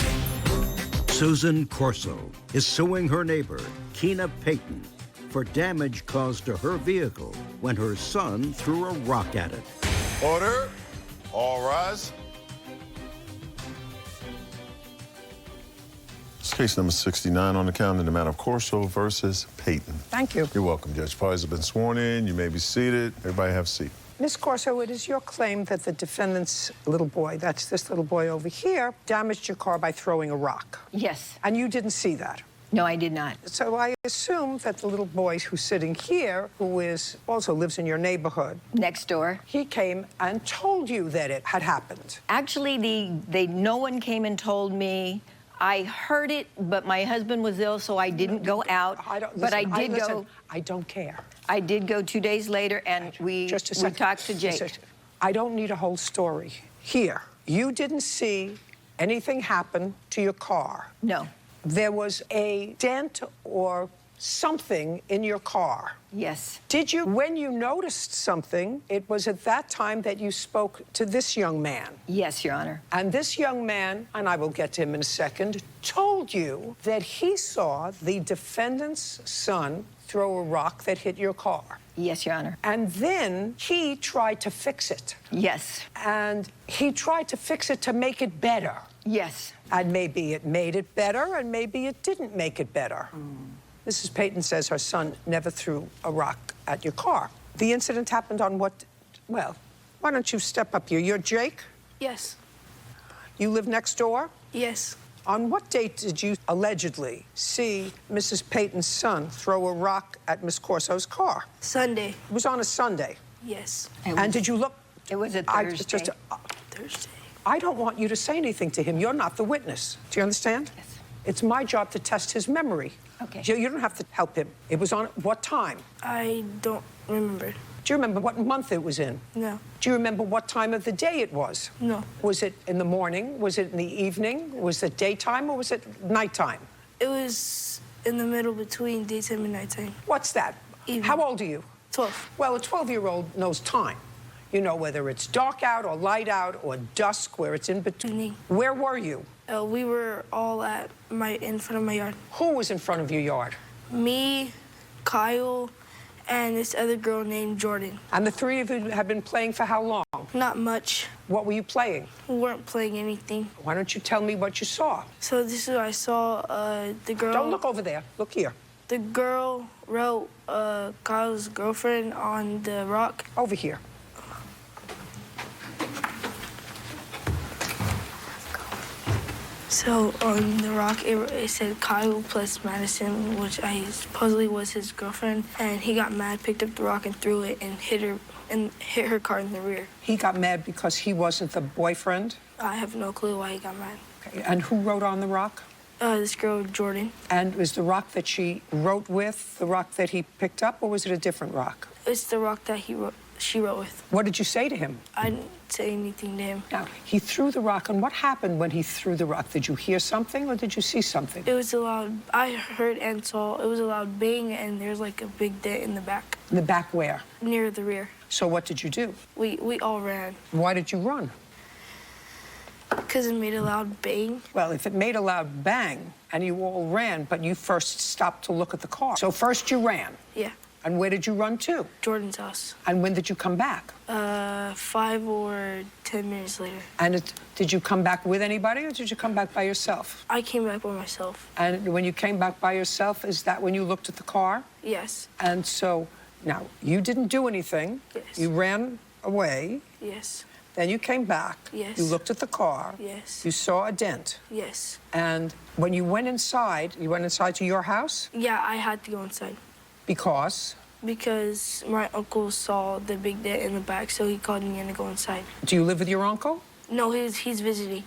Susan Corso is suing her neighbor, Keena Payton, for damage caused to her vehicle when her son threw a rock at it. Order. All rise. It's case number 69 on the calendar in the matter of Corso versus Payton. Thank you. You're welcome, Judge. Parties have been sworn in. You may be seated. Everybody have a seat. Ms. Corso, it is your claim that the defendant's little boy, that's this little boy over here, damaged your car by throwing a rock. Yes. And you didn't see that? No, I did not. So I assume that the little boy who's sitting here, who also lives in your neighborhood. Next door. He came and told you that it had happened. Actually, no one came and told me. I heard it, but my husband was ill, so I didn't go out. But I did go. I don't care. I did go 2 days later, and we talked to Jake. I don't need a whole story. Here, you didn't see anything happen to your car. No. There was a dent or something in your car. Yes. Did you, when you noticed something, it was at that time that you spoke to this young man? Yes, Your Honor. And this young man, and I will get to him in a second, told you that he saw the defendant's son throw a rock that hit your car. Yes, Your Honor. And then he tried to fix it. Yes. And he tried to fix it to make it better. Yes. And maybe it made it better, and maybe it didn't make it better. Mrs. Payton says her son never threw a rock at your car. The incident happened on what? Well, why don't you step up here? You're Jake? Yes. You live next door? Yes. On what date did you allegedly see Mrs. Payton's son throw a rock at Miss Corso's car? Sunday. It was on a Sunday? Yes. And did you look? It was a Thursday. Thursday. I don't want you to say anything to him. You're not the witness. Do you understand? Yes. It's my job to test his memory. Okay. You don't have to help him. It was on what time? I don't remember. Do you remember what month it was in? No. Do you remember what time of the day it was? No. Was it in the morning? Was it in the evening? Was it daytime or was it nighttime? It was in the middle between daytime and nighttime. What's that? Evening. How old are you? 12. Well, a 12-year-old knows time. You know whether it's dark out or light out or dusk, where it's in between. Where were you? We were all in front of my yard. Who was in front of your yard? Me, Kyle, and this other girl named Jordan. And the three of you have been playing for how long? Not much. What were you playing? We weren't playing anything. Why don't you tell me what you saw? So this is what I saw. The girl. Don't look over there. Look here. The girl wrote Kyle's girlfriend on the rock. Over here. So on the rock, it said Kyle plus Madison, which I supposedly was his girlfriend. And he got mad, picked up the rock and threw it and hit her car in the rear. He got mad because he wasn't the boyfriend? I have no clue why he got mad. Okay. And who wrote on the rock? This girl, Jordan. And was the rock that she wrote with the rock that he picked up, or was it a different rock? It's the rock that she wrote with. What did you say to him? I didn't say anything to him. Now, he threw the rock, and what happened when he threw the rock? Did you hear something, or did you see something? It was a loud, I heard and saw, it was a loud bang, and there's like a big dent in the back. In the back where? Near the rear. So what did you do? We all ran. Why did you run? Because it made a loud bang. Well, if it made a loud bang, and you all ran, but you first stopped to look at the car. So first you ran? Yeah. And where did you run to? Jordan's house. And when did you come back? 5 or 10 minutes later. And did you come back with anybody, or did you come back by yourself? I came back by myself. And when you came back by yourself, is that when you looked at the car? Yes. And so, now, you didn't do anything. Yes. You ran away. Yes. Then you came back. Yes. You looked at the car. Yes. You saw a dent. Yes. And when you went inside to your house? Yeah, I had to go inside. Because? Because my uncle saw the big dent in the back, so he called me in to go inside. Do you live with your uncle? No, he's visiting.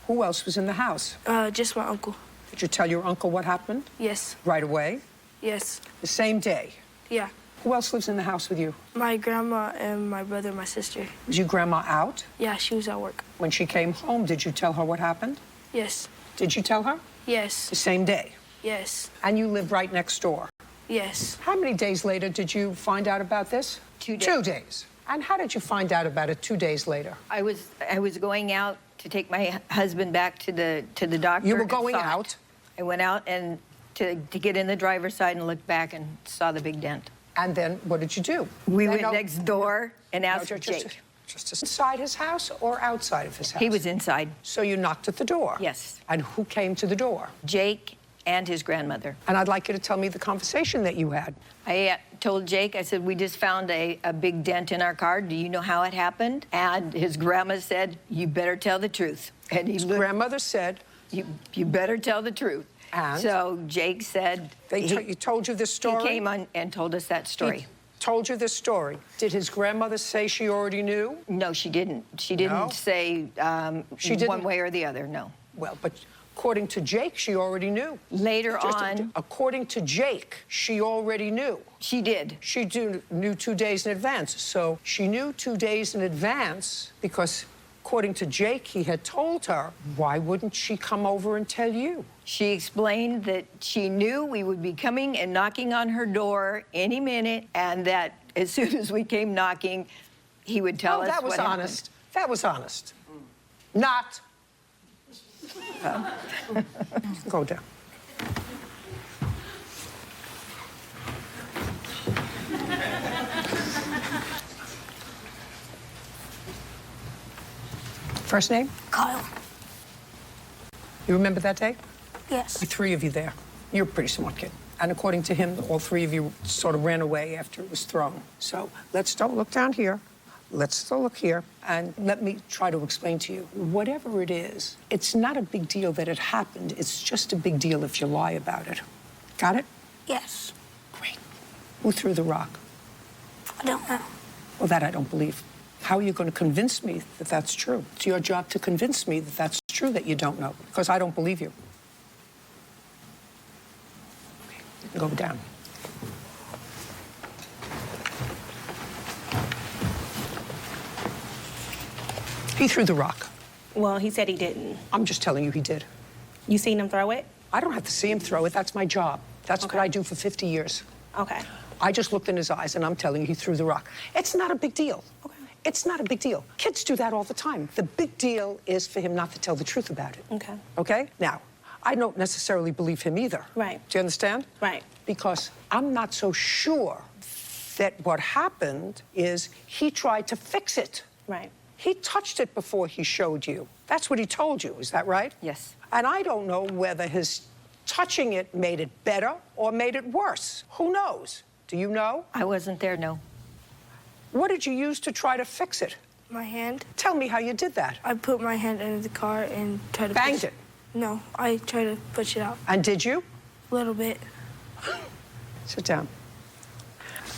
Who else was in the house? Just my uncle. Did you tell your uncle what happened? Yes. Right away? Yes. The same day? Yeah. Who else lives in the house with you? My grandma and my brother and my sister. Was your grandma out? Yeah, she was at work. When she came home, did you tell her what happened? Yes. Did you tell her? Yes. The same day? Yes. And you live right next door? Yes. How many days later did you find out about this? 2 days. 2 days. And how did you find out about it 2 days later? I was going out to take my husband back to the doctor. You were going out? I went out and to get in the driver's side and looked back and saw the big dent. And then what did you do? We went next door and asked Jake. Just inside his house or outside of his house? He was inside. So you knocked at the door? Yes. And who came to the door? Jake and his grandmother. And I'd like you to tell me the conversation that you had. I told Jake, I said, we just found a big dent in our car. Do you know how it happened? And his grandma said, you better tell the truth. And his grandmother said, you better tell the truth. And? So Jake said... He told you this story? He came on and told us that story. He told you this story. Did his grandmother say she already knew? No, she didn't. She didn't say one way or the other, no. Well, but according to Jake, she already knew. Later on... According to Jake, she already knew. She did. She knew 2 days in advance. So she knew 2 days in advance because... According to Jake, he had told her, why wouldn't she come over and tell you? She explained that she knew we would be coming and knocking on her door any minute, and that as soon as we came knocking, he would tell us that was what honest. happened. That was honest. Not. Go down. First name? Kyle. You remember that day? Yes. The three of you there. You're a pretty smart kid. And according to him, all three of you sort of ran away after it was thrown. So let's don't look down here. Let's still look here. And let me try to explain to you. Whatever it is, it's not a big deal that it happened. It's just a big deal if you lie about it. Got it? Yes. Great. Who threw the rock? I don't know. Well, that I don't believe. How are you going to convince me that that's true? It's your job to convince me that that's true that you don't know, because I don't believe you. Okay, go down. He threw the rock. Well, he said he didn't. I'm just telling you he did. You seen him throw it? I don't have to see him throw it. That's my job. That's what I do for 50 years. Okay. I just looked in his eyes, and I'm telling you he threw the rock. It's not a big deal. Okay. It's not a big deal. Kids do that all the time. The big deal is for him not to tell the truth about it. Okay. Okay? Now, I don't necessarily believe him either. Right. Do you understand? Right. Because I'm not so sure that what happened is he tried to fix it. Right. He touched it before he showed you. That's what he told you. Is that right? Yes. And I don't know whether his touching it made it better or made it worse. Who knows? Do you know? I wasn't there, no. What did you use to try to fix it? My hand. Tell me how you did that. I put my hand under the car and tried to Banged it? No, I tried to push it out. And did you? A little bit. Sit down.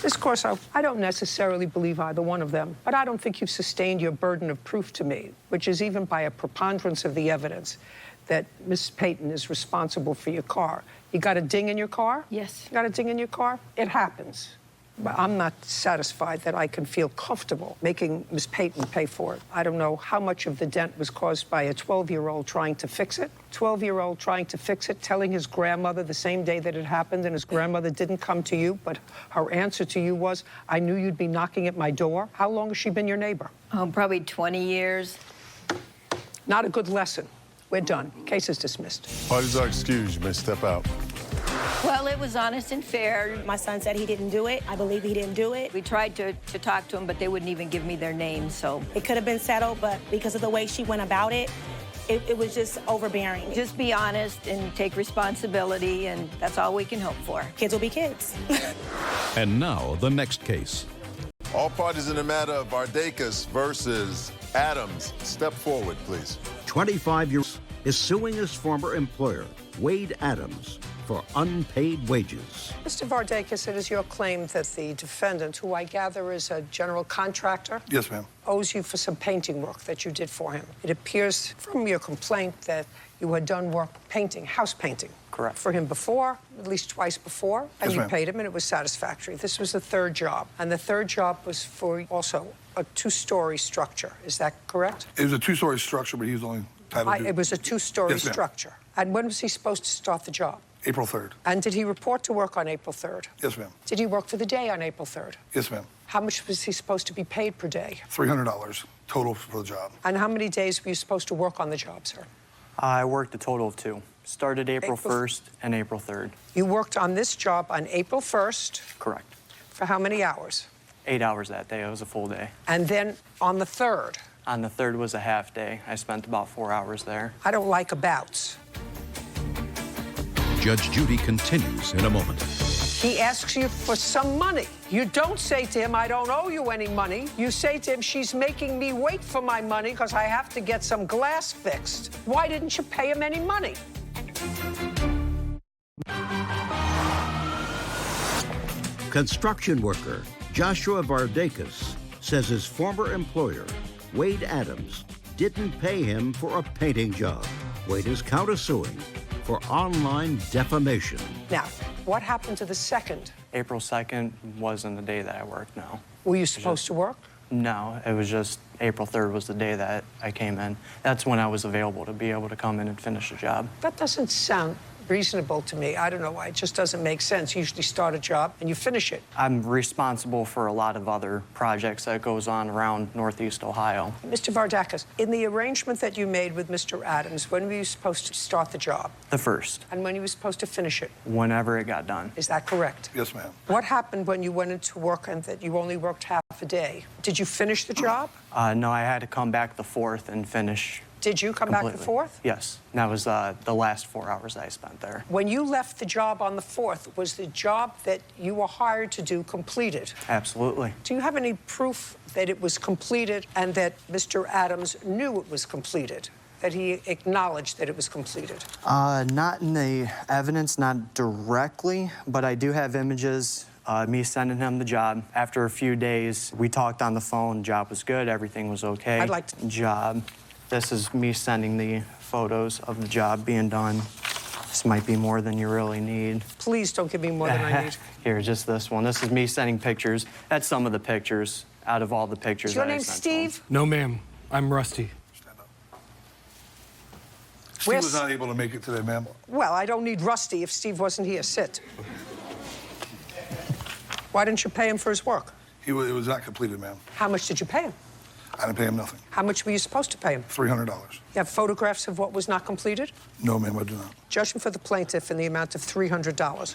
This course, I don't necessarily believe either one of them, but I don't think you've sustained your burden of proof to me, which is even by a preponderance of the evidence that Miss Payton is responsible for your car. You got a ding in your car? Yes. You got a ding in your car? It happens. But I'm not satisfied that I can feel comfortable making Miss Payton pay for it. I don't know how much of the dent was caused by a 12-year-old trying to fix it. 12-year-old trying to fix it, telling his grandmother the same day that it happened, and his grandmother didn't come to you, but her answer to you was, I knew you'd be knocking at my door. How long has she been your neighbor? Probably 20 years. Not a good lesson. We're done. Case is dismissed. Parties are excused. You may step out. Well, it was honest and fair. My son said he didn't do it. I believe he didn't do it. We tried to talk to him, but they wouldn't even give me their name, so. It could have been settled, but because of the way she went about it, it was just overbearing. Just be honest and take responsibility, and that's all we can hope for. Kids will be kids. And now, the next case. All parties in the matter of Vardakas versus Adams, step forward, please. 25-year-old is suing his former employer, Wade Adams, for unpaid wages. Mr. Vardakas, it is your claim that the defendant, who I gather is a general contractor, Yes, ma'am. owes you for some painting work that you did for him. It appears from your complaint that you had done work painting, house painting. Correct. For him before, at least twice before, and Yes, you ma'am. paid him, and it was satisfactory. This was the third job, and the third job was for also a two-story structure. Is that correct? It was a two-story structure, but he was only titled to... It was a two-story Yes, ma'am. structure. And when was he supposed to start the job? April 3rd. And did he report to work on April 3rd? Yes, ma'am. Did he work for the day on April 3rd? Yes, ma'am. How much was he supposed to be paid per day? $300 total for the job. And how many days were you supposed to work on the job, sir? I worked a total of 2. Started April 1st and April 3rd. You worked on this job on April 1st. Correct. For how many hours? 8 hours that day. It was a full day. And then on the 3rd? On the 3rd was a half day. I spent about 4 hours there. I don't like abouts. Judge Judy continues in a moment. He asks you for some money. You don't say to him, I don't owe you any money. You say to him, she's making me wait for my money because I have to get some glass fixed. Why didn't you pay him any money? Construction worker Joshua Vardakas says his former employer, Wade Adams, didn't pay him for a painting job. Wade is countersuing for online defamation. Now, what happened to the 2nd? April 2nd wasn't the day that I worked, no. Were you supposed to work? No, it was just April 3rd was the day that I came in. That's when I was available to be able to come in and finish the job. That doesn't sound reasonable to me. I don't know why. It just doesn't make sense. You usually start a job and you finish it. I'm responsible for a lot of other projects that goes on around Northeast Ohio. Mr. Vardakas, in the arrangement that you made with Mr. Adams, when were you supposed to start the job? The 1st. And when you were supposed to finish it? Whenever it got done. Is that correct? Yes, ma'am. What happened when you went into work and that you only worked half a day? Did you finish the job? No, I had to come back the 4th and finish. Did you come completely. back the 4th? Yes. That was the last 4 hours I spent there. When you left the job on the 4th, was the job that you were hired to do completed? Absolutely. Do you have any proof that it was completed and that Mr. Adams knew it was completed? That he acknowledged that it was completed? Not in the evidence, not directly, but I do have images. Me sending him the job. After a few days, we talked on the phone. Job was good. Everything was okay. I'd like to... Job. This is me sending the photos of the job being done. This might be more than you really need. Please don't give me more than I need. Here, just this one. This is me sending pictures. That's some of the pictures out of all the pictures Is your that I name sent Steve? No, ma'am. I'm Rusty. Steve was not able to make it today, ma'am. Well, I don't need Rusty if Steve wasn't here. Sit. Why didn't you pay him for his work? It was not completed, ma'am. How much did you pay him? I didn't pay him nothing. How much were you supposed to pay him? $300. You have photographs of what was not completed? No, ma'am, I do not. Judgment for the plaintiff in the amount of $300.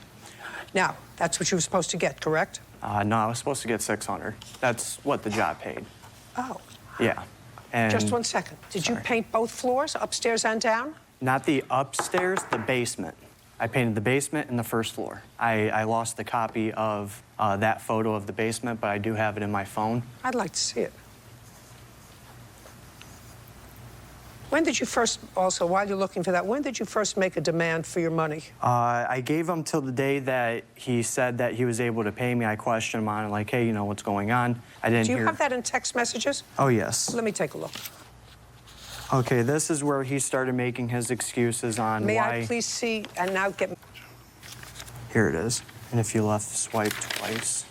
Now, that's what you were supposed to get, correct? No, I was supposed to get $600. That's what the job paid. Oh. Yeah. And Just 1 second. Did you paint both floors, upstairs and down? Not the upstairs, the basement. I painted the basement and the first floor. I lost the copy of that photo of the basement, but I do have it in my phone. I'd like to see it. When did you first, also, while you're looking for that, when did you first make a demand for your money? I gave him till the day that he said that he was able to pay me. I questioned him on it, like, hey, you know, what's going on? I didn't hear... Do you have that in text messages? Oh, yes. Let me take a look. Okay, this is where he started making his excuses on May why... I please see, and now get... Here it is. And if you left swipe twice...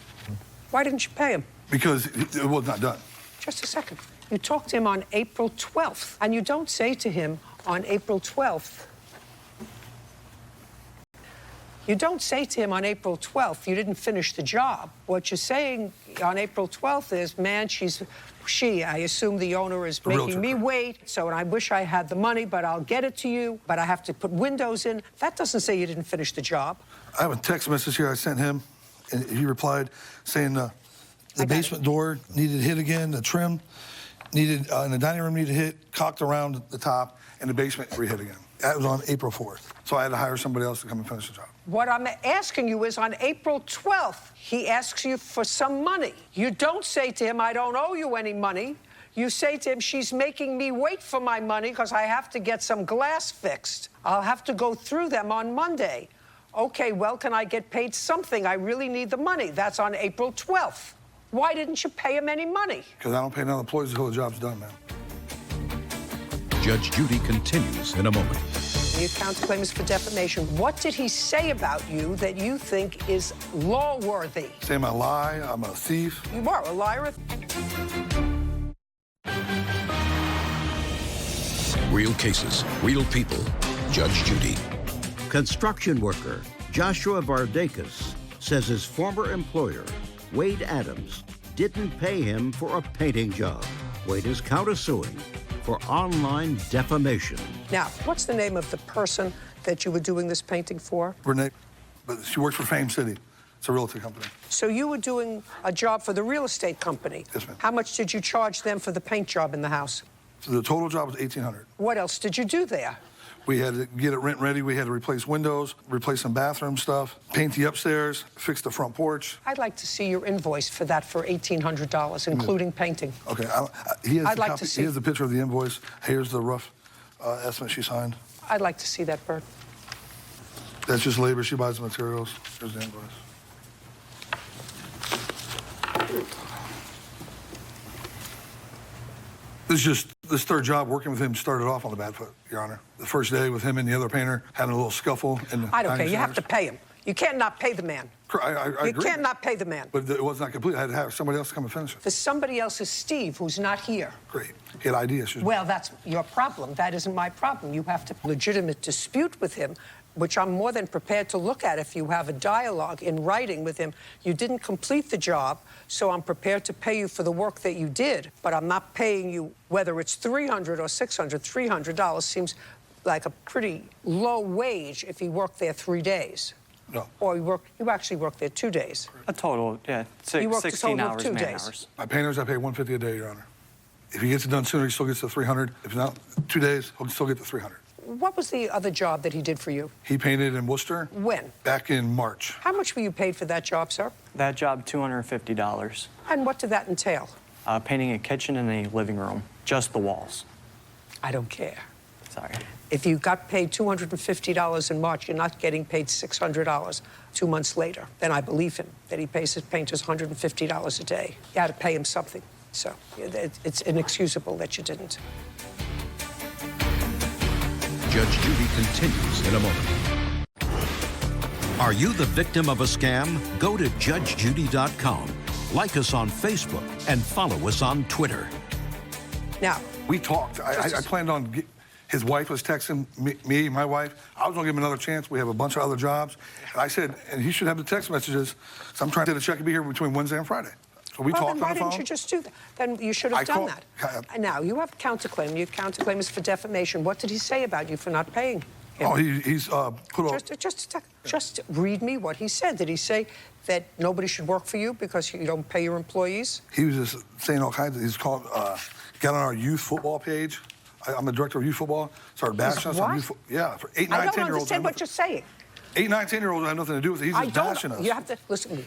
Why didn't you pay him? Because it was not done. Just a second. You talked to him on April 12th, and you don't say to him on April 12th. You don't say to him on April 12th, you didn't finish the job. What you're saying on April 12th is, man, I assume the owner is making me wait, so I wish I had the money, but I'll get it to you, but I have to put windows in. That doesn't say you didn't finish the job. I have a text message here I sent him, and he replied saying the basement door needed hit again, the trim needed, in the dining room needed hit, caulked around the top, and the basement re-hit again. That was on April 4th. So I had to hire somebody else to come and finish the job. What I'm asking you is, on April 12th, he asks you for some money. You don't say to him, I don't owe you any money. You say to him, she's making me wait for my money because I have to get some glass fixed. I'll have to go through them on Monday. Okay, well, can I get paid something? I really need the money. That's on April 12th. Why didn't you pay him any money? Because I don't pay none of the employees until the job's done, man. Judge Judy continues in a moment. The counterclaim is for defamation. What did he say about you that you think is law-worthy? Saying I lie, I'm a thief. You are a liar. Real cases, real people. Judge Judy. Construction worker Joshua Vardakas says his former employer, Wade Adams, didn't pay him for a painting job. Wade is countersuing for online defamation. Now, what's the name of the person that you were doing this painting for? Renee, but she works for Fame City. It's a real estate company. So you were doing a job for the real estate company? Yes, ma'am. How much did you charge them for the paint job in the house? So the total job was $1,800. What else did you do there? We had to get it rent ready. We had to replace windows, replace some bathroom stuff, paint the upstairs, fix the front porch. I'd like to see your invoice for that for $1,800, including painting. Okay, he has I'd the like copy. to see. He has the picture of the invoice. Here's the rough estimate she signed. I'd like to see that, Bert. That's just labor. She buys the materials. Here's the invoice. This third job working with him started off on the bad foot, Your Honor. The first day with him and the other painter having a little scuffle. I don't care. You have to pay him. You can't not pay the man. I You agree. can't not pay the man. But it was not complete. I had to have somebody else come and finish it. For somebody else is Steve, who's not here. Great. He had ID issues. Well, that's your problem. That isn't my problem. You have to legitimate dispute with him, which I'm more than prepared to look at if you have a dialogue in writing with him. You didn't complete the job, so I'm prepared to pay you for the work that you did, but I'm not paying you, whether it's $300 or $600. $300 seems like a pretty low wage if he worked there 3 days. No. Or you actually worked there 2 days. A total, yeah, You worked a 16 total of hours, 2 man days. hours. My painters, I pay $150 a day, Your Honor. If he gets it done sooner, he still gets the $300. If not, 2 days, he'll still get the $300. What was the other job that he did for you? He painted in Worcester. When? Back in March. How much were you paid for that job, sir? That job, $250. And what did that entail? Painting a kitchen and a living room, just the walls. I don't care. Sorry. If you got paid $250 in March, you're not getting paid $600 2 months later. Then I believe him that he pays his painters $150 a day. You had to pay him something. So it's inexcusable that you didn't. Judge Judy continues in a moment. Are you the victim of a scam? Go to judgejudy.com. Like us on Facebook and follow us on Twitter. Now, we talked. I planned on. His wife was texting me, my wife. I was going to give him another chance. We have a bunch of other jobs. And I said, and he should have the text messages. So I'm trying to get a check and be here between Wednesday and Friday. So we talked on the phone. Why didn't you just do that? Then you should have done that. And now, you have a counterclaim. Your counterclaim is for defamation. What did he say about you for not paying him? Oh, he's put up. Just read me what he said. Did he say that nobody should work for you because you don't pay your employees? He was just saying all kinds of. He's called, got on our youth football page. I'm the director of youth football. Started bashing us on youth football. Yeah, for 8, 9, 10-year-olds. I don't understand what you're saying. 8, 9, 10-year-olds have nothing to do with it. He's just bashing us. You have to listen to me.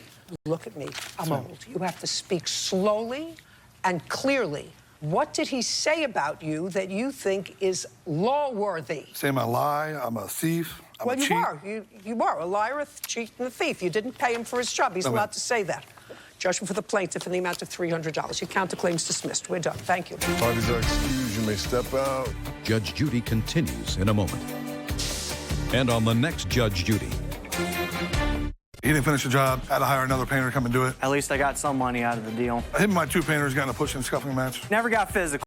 Look at me. I'm old. You have to speak slowly and clearly. What did he say about you that you think is law-worthy? Saying I lie, I'm a thief, I'm a cheat. You were a liar, a cheat, and a thief. You didn't pay him for his job. He's allowed to say that. Judgment for the plaintiff in the amount of $300. Your counterclaim's dismissed. We're done. Thank you. Parties are excused. You may step out. Judge Judy continues in a moment. And on the next Judge Judy. He didn't finish the job. Had to hire another painter to come and do it. At least I got some money out of the deal. Him and my 2 painters got in a pushing and scuffling match. Never got physical.